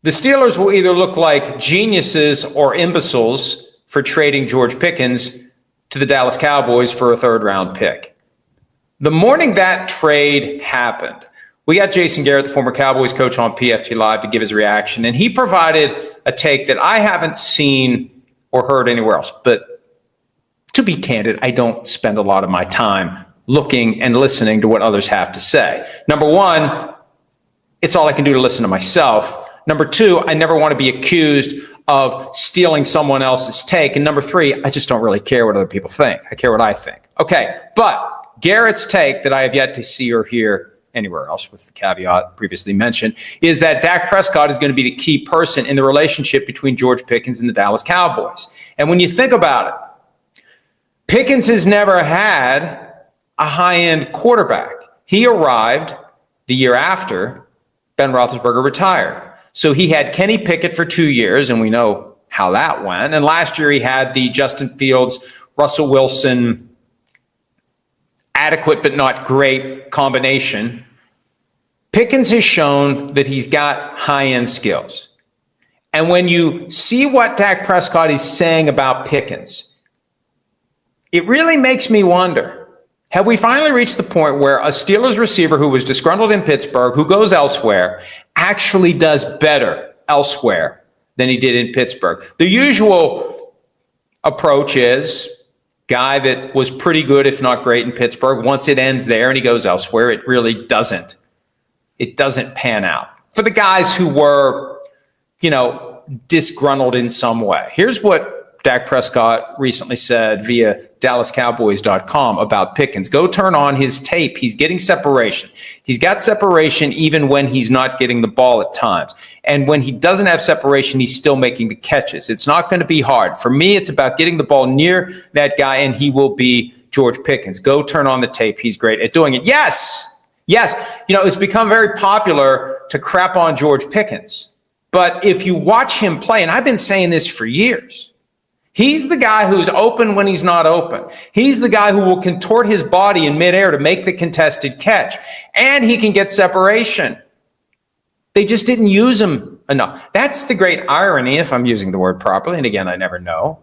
The Steelers will either look like geniuses or imbeciles for trading George Pickens to the Dallas Cowboys for a third-round pick. The morning that trade happened, we got Jason Garrett, the former Cowboys coach, on PFT Live to give his reaction, and he provided a take that I haven't seen or heard anywhere else. But to be candid, I don't spend a lot of my time looking and listening to what others have to say. Number one, it's all I can do to listen to myself. Number two, I never want to be accused of stealing someone else's take. And number three, I just don't really care what other people think. I care what I think. Okay, but Garrett's take that I have yet to see or hear anywhere else, with the caveat previously mentioned, is that Dak Prescott is going to be the key person in the relationship between George Pickens and the Dallas Cowboys. And when you think about it, Pickens has never had a high-end quarterback. He arrived the year after Ben Roethlisberger retired. So he had Kenny Pickett for 2 years, and we know how that went. And last year he had the Justin Fields, Russell Wilson, adequate but not great combination. Pickens has shown that he's got high-end skills. And when you see what Dak Prescott is saying about Pickens, it really makes me wonder, have we finally reached the point where a Steelers receiver who was disgruntled in Pittsburgh, who goes elsewhere, actually does better elsewhere than he did in Pittsburgh? The usual approach is guy that was pretty good, if not great, in Pittsburgh. Once it ends there and he goes elsewhere, it really doesn't. It doesn't pan out. For the guys who were, disgruntled in some way. Here's what Dak Prescott recently said via DallasCowboys.com about Pickens. Go turn on his tape. He's getting separation. He's got separation even when he's not getting the ball at times. And when he doesn't have separation, he's still making the catches. It's not going to be hard. For me, it's about getting the ball near that guy, and he will be George Pickens. Go turn on the tape. He's great at doing it. Yes. It's become very popular to crap on George Pickens. But if you watch him play, and I've been saying this for years, he's the guy who's open when he's not open. He's the guy who will contort his body in midair to make the contested catch. And he can get separation. They just didn't use him enough. That's the great irony, if I'm using the word properly. And again, I never know.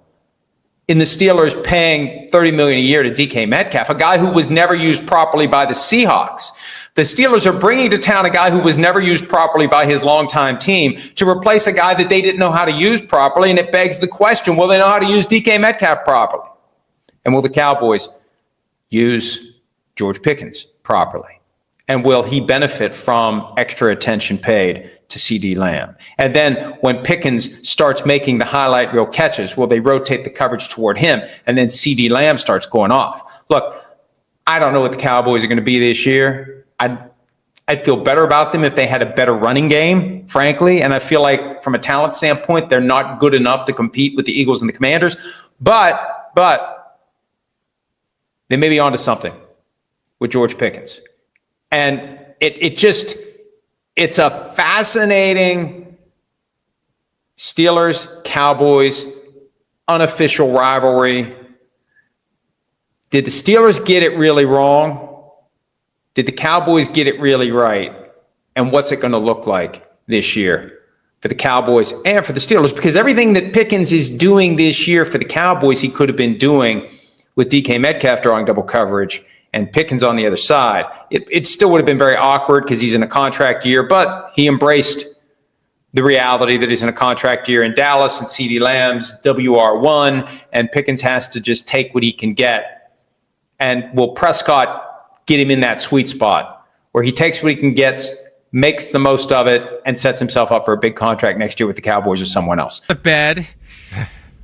In the Steelers paying $30 million a year to DK Metcalf, a guy who was never used properly by the Seahawks. The Steelers are bringing to town a guy who was never used properly by his longtime team to replace a guy that they didn't know how to use properly. And it begs the question, will they know how to use DK Metcalf properly? And will the Cowboys use George Pickens properly? And will he benefit from extra attention paid to CD Lamb? And then when Pickens starts making the highlight reel catches, will they rotate the coverage toward him? And then CD Lamb starts going off. Look, I don't know what the Cowboys are going to be this year. I'd feel better about them if they had a better running game, frankly. And I feel like from a talent standpoint, they're not good enough to compete with the Eagles and the Commanders. But they may be onto something with George Pickens. And it's a fascinating Steelers-Cowboys unofficial rivalry. Did the Steelers get it really wrong? Did the Cowboys get it really right? And what's it going to look like this year for the Cowboys and for the Steelers? Because everything that Pickens is doing this year for the Cowboys, he could have been doing with DK Metcalf drawing double coverage and Pickens on the other side. It still would have been very awkward because he's in a contract year, but he embraced the reality that he's in a contract year in Dallas and CeeDee Lamb's WR1, and Pickens has to just take what he can get. And will Prescott get him in that sweet spot where he takes what he can get, makes the most of it, and sets himself up for a big contract next year with the Cowboys or someone else? Bed.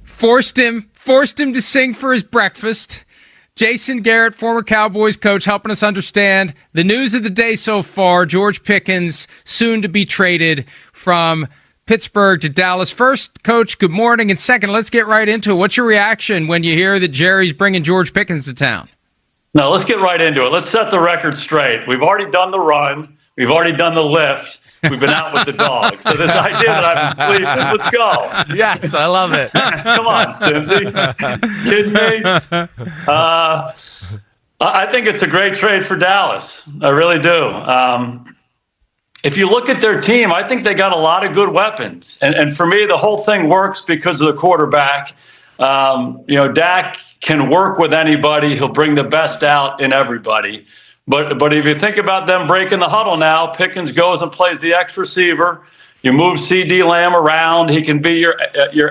Forced him to sing for his breakfast. Jason Garrett, former Cowboys coach, helping us understand the news of the day so far. George Pickens, soon to be traded from Pittsburgh to Dallas. First, Coach, good morning. And second, let's get right into it. What's your reaction when you hear that Jerry's bringing George Pickens to town? No, let's get right into it. Let's set the record straight. We've already done the run. We've already done the lift. We've been out with the dog. So this idea that I've been sleeping, let's go. Yes, I love it. Come on, Simsy. Kidding me? I think it's a great trade for Dallas. I really do. if you look at their team, I think they got a lot of good weapons. And for me, the whole thing works because of the quarterback. Dak can work with anybody. He'll bring the best out in everybody. But if you think about them breaking the huddle now, Pickens goes and plays the X receiver. You move CD Lamb around. He can be your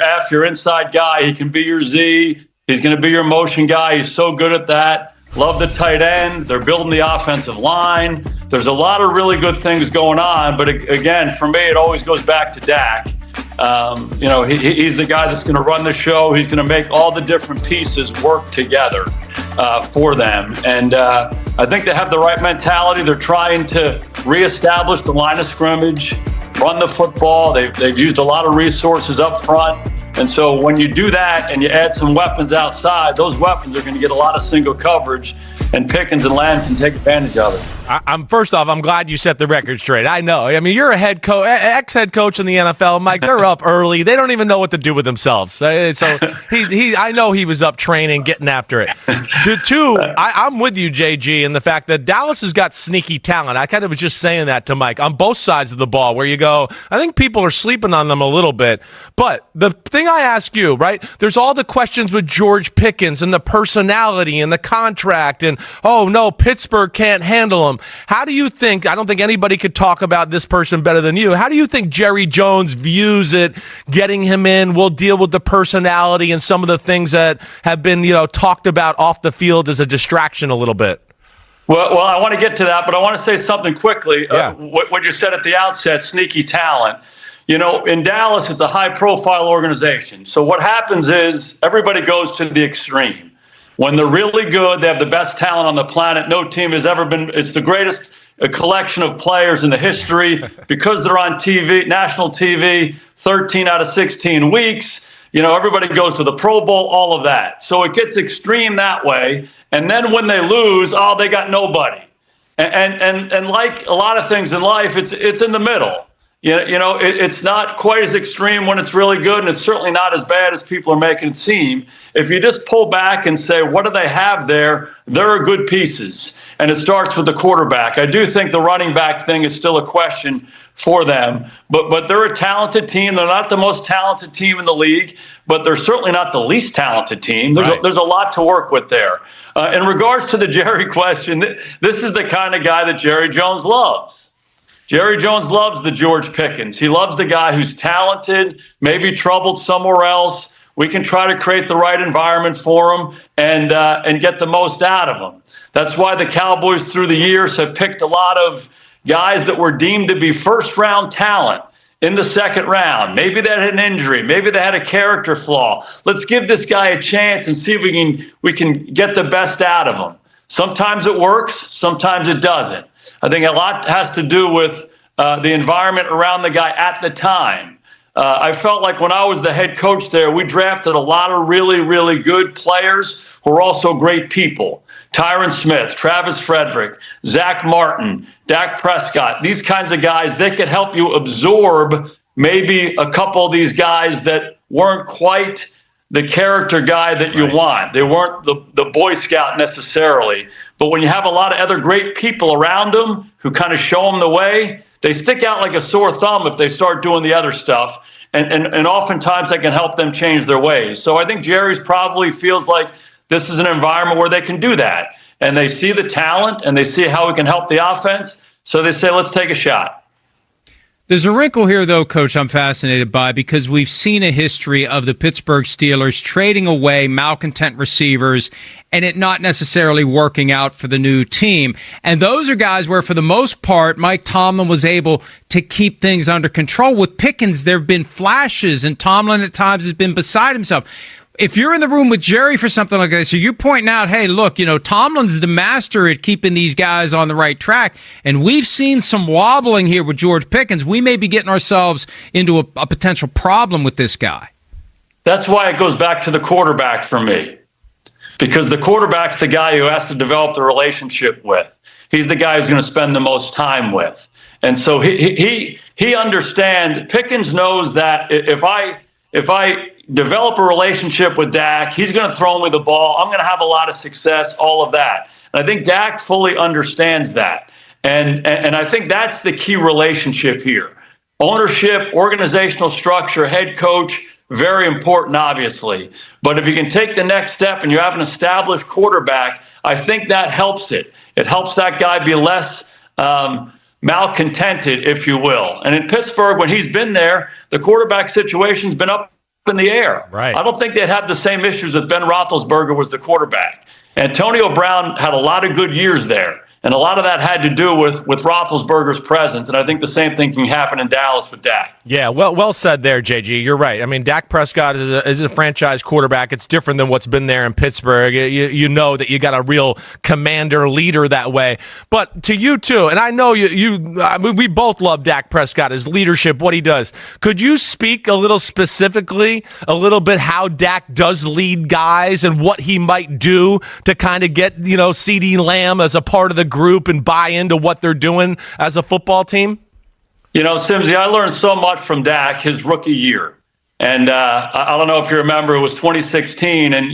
F, your inside guy. He can be your Z. He's going to be your motion guy. He's so good at that. Love the tight end. They're building the offensive line. There's a lot of really good things going on. But again, for me, it always goes back to Dak. He's the guy that's going to run the show. He's going to make all the different pieces work together for them. And I think they have the right mentality. They're trying to reestablish the line of scrimmage, run the football. They've used a lot of resources up front. And so when you do that and you add some weapons outside, those weapons are going to get a lot of single coverage, and Pickens and Lamb can take advantage of it. First off, I'm glad you set the record straight. I know. I mean, you're a ex-head coach in the NFL, Mike. They're up early. They don't even know what to do with themselves. So I know he was up training, getting after it. I'm with you, JG, in the fact that Dallas has got sneaky talent. I kind of was just saying that to Mike on both sides of the ball, where you go, I think people are sleeping on them a little bit. But the thing I ask you, right, there's all the questions with George Pickens and the personality and the contract and, oh, no, Pittsburgh can't handle him. How do you think, I don't think anybody could talk about this person better than you, how do you think Jerry Jones views it, getting him in? We'll deal with the personality and some of the things that have been, talked about off the field as a distraction a little bit. Well, I want to get to that, but I want to say something quickly. Yeah. What you said at the outset, sneaky talent. In Dallas, it's a high-profile organization. So what happens is everybody goes to the extreme. When they're really good, they have the best talent on the planet. No team has ever been. It's the greatest collection of players in the history because they're on TV, national TV, 13 out of 16 weeks. Everybody goes to the Pro Bowl, all of that. So it gets extreme that way. And then when they lose, they got nobody. And like a lot of things in life, it's in the middle. It's not quite as extreme when it's really good, and it's certainly not as bad as people are making it seem. If you just pull back and say, what do they have there? There are good pieces, and it starts with the quarterback. I do think the running back thing is still a question for them, but they're a talented team. They're not the most talented team in the league, but they're certainly not the least talented team. There's a lot to work with there. In regards to the Jerry question, this is the kind of guy that Jerry Jones loves. Jerry Jones loves the George Pickens. He loves the guy who's talented, maybe troubled somewhere else. We can try to create the right environment for him and get the most out of him. That's why the Cowboys through the years have picked a lot of guys that were deemed to be first-round talent in the second round. Maybe they had an injury. Maybe they had a character flaw. Let's give this guy a chance and see if we can get the best out of him. Sometimes it works. Sometimes it doesn't. I think a lot has to do with the environment around the guy at the time. I felt like when I was the head coach there, we drafted a lot of really, really good players who are also great people. Tyron Smith, Travis Frederick, Zach Martin, Dak Prescott, these kinds of guys, they could help you absorb maybe a couple of these guys that weren't quite the character guy that you want. They weren't the Boy Scout necessarily. But when you have a lot of other great people around them who kind of show them the way, they stick out like a sore thumb if they start doing the other stuff. And oftentimes that can help them change their ways. So I think Jerry's probably feels like this is an environment where they can do that. And they see the talent and they see how we can help the offense. So they say, let's take a shot. There's a wrinkle here, though, Coach, I'm fascinated by, because we've seen a history of the Pittsburgh Steelers trading away malcontent receivers and it not necessarily working out for the new team. And those are guys where, for the most part, Mike Tomlin was able to keep things under control. With Pickens, there have been flashes, and Tomlin at times has been beside himself. If you're in the room with Jerry for something like this, so you're pointing out, hey, look, Tomlin's the master at keeping these guys on the right track, and we've seen some wobbling here with George Pickens. We may be getting ourselves into a potential problem with this guy. That's why it goes back to the quarterback for me, because the quarterback's the guy who has to develop the relationship with. He's the guy who's going to spend the most time with. And so he understands, Pickens knows that if I develop a relationship with Dak, he's going to throw me the ball. I'm going to have a lot of success, all of that. And I think Dak fully understands that. And I think that's the key relationship here. Ownership, organizational structure, head coach, very important, obviously. But if you can take the next step and you have an established quarterback, I think that helps it. It helps that guy be less malcontented, if you will. And in Pittsburgh, when he's been there, the quarterback situation's been up in the air. Right. I don't think they'd have the same issues if Ben Roethlisberger was the quarterback. Antonio Brown had a lot of good years there. And a lot of that had to do with Roethlisberger's presence. And I think the same thing can happen in Dallas with Dak. Yeah, well said there, JG. You're right. I mean, Dak Prescott is a franchise quarterback. It's different than what's been there in Pittsburgh. You know that you got a real commander leader that way. But to you, too, and I know we both love Dak Prescott, his leadership, what he does. Could you speak a little specifically, a little bit how Dak does lead guys and what he might do to kind of get, CeeDee Lamb as a part of the group and buy into what they're doing as a football team? Simsy, I learned so much from Dak his rookie year. And I don't know if you remember, it was 2016, and,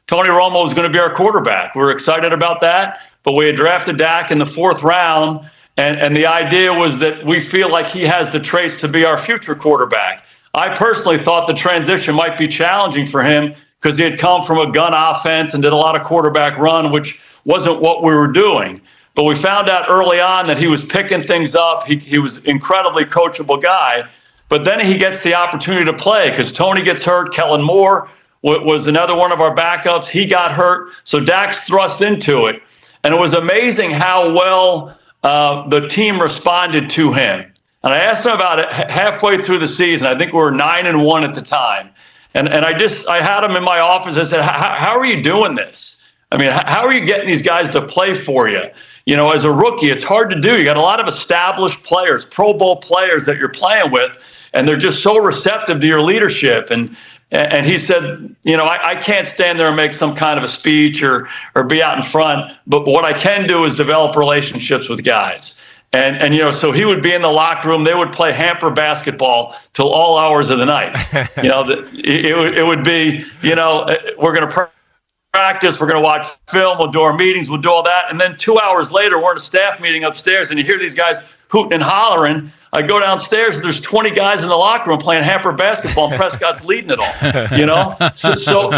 Tony Romo was going to be our quarterback. We were excited about that, but we had drafted Dak in the 4th round, and the idea was that we feel like he has the traits to be our future quarterback. I personally thought the transition might be challenging for him because he had come from a gun offense and did a lot of quarterback run, which wasn't what we were doing. But we found out early on that he was picking things up. He was an incredibly coachable guy. But then he gets the opportunity to play because Tony gets hurt. Kellen Moore was another one of our backups. He got hurt. So Dak's thrust into it. And it was amazing how well the team responded to him. And I asked him about it halfway through the season. I think we were 9-1 at the time. And I had him in my office. I said, how are you doing this? I mean, how are you getting these guys to play for you? As a rookie, it's hard to do. You got a lot of established players, Pro Bowl players that you're playing with, and they're just so receptive to your leadership. And he said, I can't stand there and make some kind of a speech or be out in front, but what I can do is develop relationships with guys. And so he would be in the locker room. They would play hamper basketball till all hours of the night. It would be, we're going to practice, we're going to watch film, we'll do our meetings, we'll do all that. And then 2 hours later, we're in a staff meeting upstairs, and you hear these guys hooting and hollering. I go downstairs, there's 20 guys in the locker room playing hamper basketball, and Prescott's leading it all, So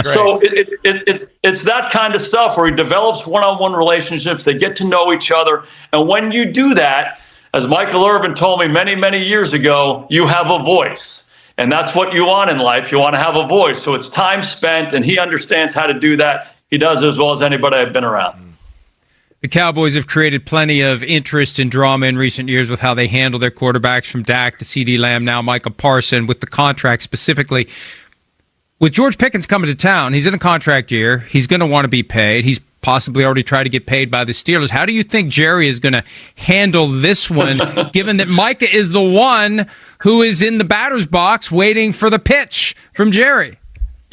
it's that kind of stuff where he develops one-on-one relationships. They get to know each other. And when you do that, as Michael Irvin told me many, many years ago, you have a voice. And that's what you want in life. You want to have a voice. So it's time spent, and he understands how to do that. He does as well as anybody I've been around. The Cowboys have created plenty of interest and drama in recent years with how they handle their quarterbacks, from Dak to CeeDee Lamb, now Micah Parsons, with the contract specifically. With George Pickens coming to town, he's in a contract year. He's going to want to be paid. He's possibly already tried to get paid by the Steelers. How do you think Jerry is going to handle this one, given that Micah is the one who is in the batter's box waiting for the pitch from Jerry?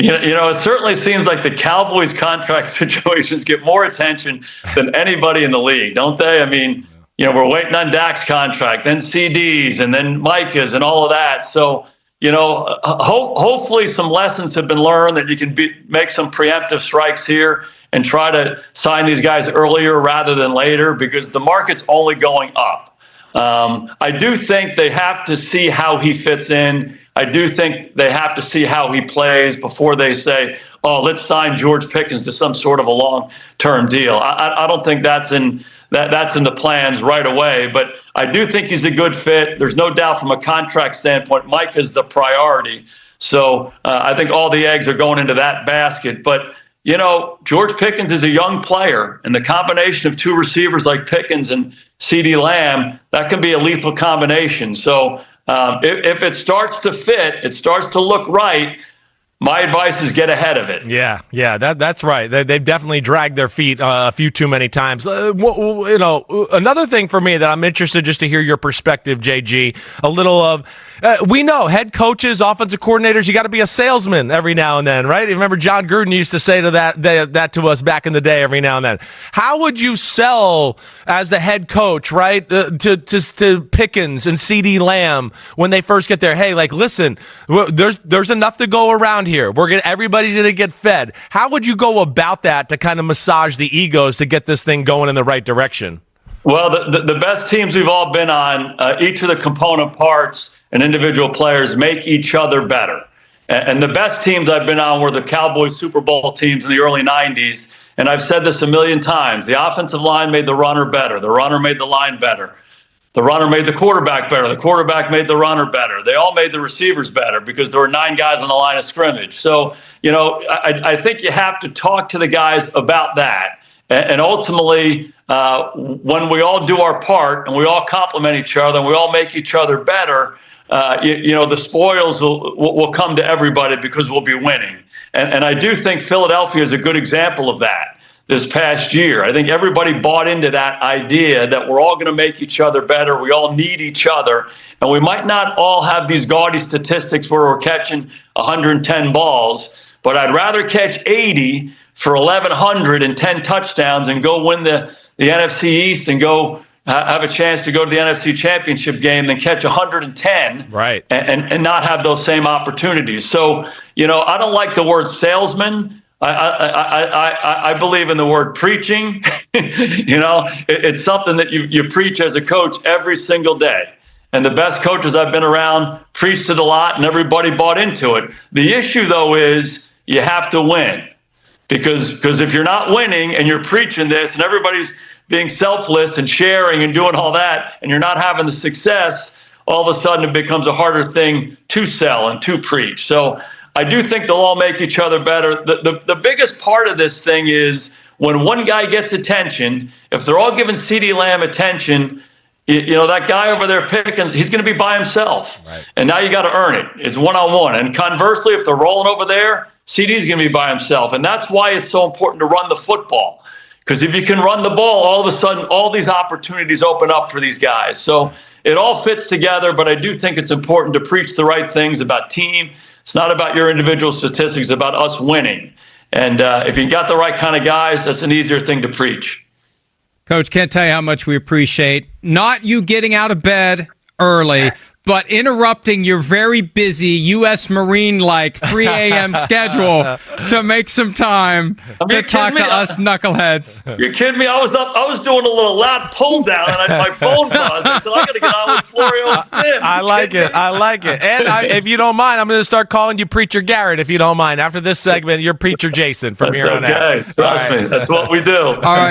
It certainly seems like the Cowboys contract situations get more attention than anybody in the league, don't they? I mean, we're waiting on Dak's contract, then CD's, and then Micah's and all of that. So, hopefully some lessons have been learned that you can make some preemptive strikes here and try to sign these guys earlier rather than later, because the market's only going up. I do think they have to see how he fits in. I do think they have to see how he plays before they say, oh, let's sign George Pickens to some sort of a long-term deal. I don't think that's in the plans right away, but I do think he's a good fit. There's no doubt from a contract standpoint, Mike is the priority. So I think all the eggs are going into that basket. But, George Pickens is a young player, and the combination of two receivers like Pickens and CeeDee Lamb, that can be a lethal combination. So if it starts to fit, it starts to look right, my advice is get ahead of it. Yeah, that's right. They've definitely dragged their feet a few too many times. Another thing for me that I'm interested just to hear your perspective, JG, a little of, we know head coaches, offensive coordinators, you got to be a salesman every now and then, right? Remember John Gruden used to say to that to us back in the day every now and then. How would you sell as the head coach, right, to Pickens and CeeDee Lamb when they first get there? Hey, listen, there's enough to go around here. Everybody's going to get fed. How would you go about that to kind of massage the egos to get this thing going in the right direction? Well, the best teams we've all been on, each of the component parts and individual players make each other better. And the best teams I've been on were the Cowboys Super Bowl teams in the early 90s. And I've said this a million times. The offensive line made the runner better. The runner made the line better. The runner made the quarterback better. The quarterback made the runner better. They all made the receivers better because there were 9 guys on the line of scrimmage. So, I think you have to talk to the guys about that. And ultimately, when we all do our part and we all complement each other and we all make each other better, the spoils will come to everybody because we'll be winning. And I do think Philadelphia is a good example of that this past year. I think everybody bought into that idea that we're all going to make each other better. We all need each other. And we might not all have these gaudy statistics where we're catching 110 balls, but I'd rather catch 80 for 1,100 and 10 touchdowns and go win the NFC East and go have a chance to go to the NFC Championship game than catch 110 right. and not have those same opportunities. So, I don't like the word salesman. I believe in the word preaching. It's something that you preach as a coach every single day. And the best coaches I've been around preached it a lot and everybody bought into it. The issue, though, is you have to win. Because if you're not winning and you're preaching this and everybody's being selfless and sharing and doing all that, and you're not having the success, all of a sudden it becomes a harder thing to sell and to preach. So I do think they'll all make each other better. The biggest part of this thing is when one guy gets attention, if they're all giving CeeDee Lamb attention, that guy over there Pickens, he's going to be by himself. Right. And now you got to earn it. It's one-on-one. And conversely, if they're rolling over there, CeeDee's going to be by himself. And that's why it's so important to run the football. Because if you can run the ball, all of a sudden, all these opportunities open up for these guys. So it all fits together, but I do think it's important to preach the right things about team. It's not about your individual statistics, it's about us winning. And if you got the right kind of guys, that's an easier thing to preach. Coach, can't tell you how much we appreciate not you getting out of bed early, but interrupting your very busy U.S. Marine-like 3 a.m. schedule to make some time to talk to us knuckleheads. You're kidding me? I was doing a little lap pull down, and my phone buzzed. I said, I got to get on with Florio and Sim. I like it. And if you don't mind, I'm going to start calling you Preacher Garrett, if you don't mind. After this segment, you're Preacher Jason from here on out. Okay, trust me. That's what we do. All right.